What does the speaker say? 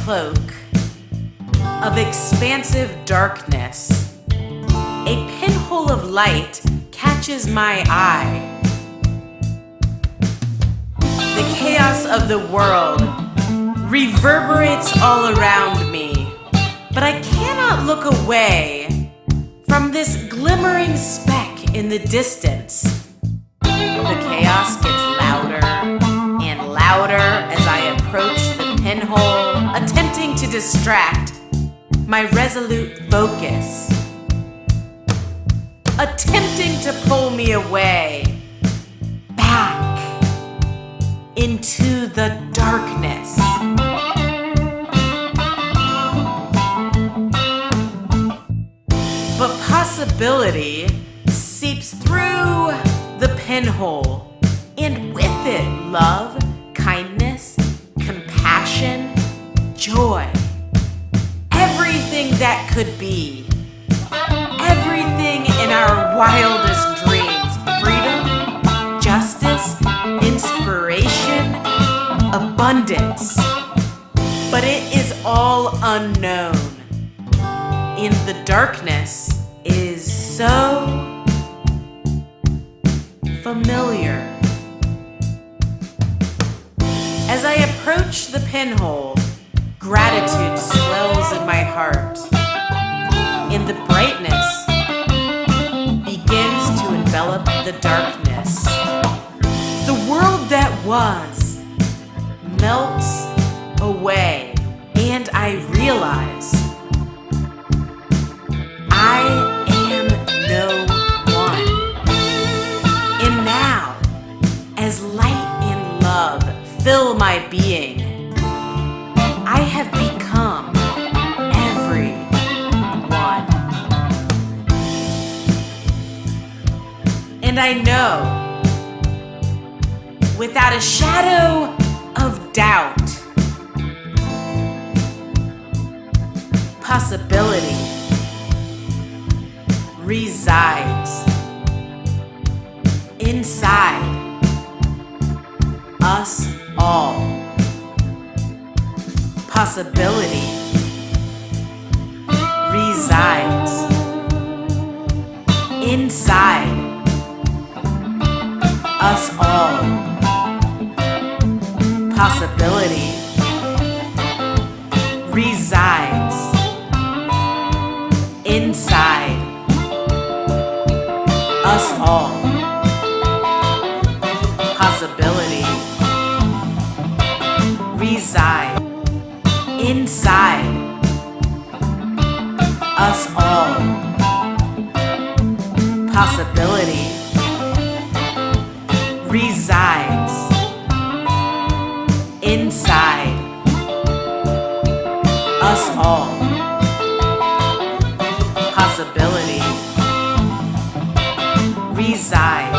cloak of expansive darkness, a pinhole of light catches my eye. The chaos of the world reverberates all around me, but I cannot look away from this glimmering speck in the distance. The chaos gets louder and louder as I approach the pinhole, attempting to distract my resolute focus, attempting to pull me away, back into the darkness. But possibility seeps through the pinhole, and with it, love, kindness, compassion, joy. Everything that could be. Everything in our wildest dreams. Freedom, justice, inspiration, abundance. But it is all unknown. And the darkness is so familiar. As I approach the pinhole, gratitude swells in my heart, and the brightness begins to envelop the darkness. The world that was melts away, and I realize I am no one. And now, as light and love fill my being, I have become everyone. And I know, without a shadow of doubt, possibility resides inside us all. Possibility resides inside us all. Possibility resides inside us all. Possibility resides inside us all. Possibility resides inside us all. Possibility resides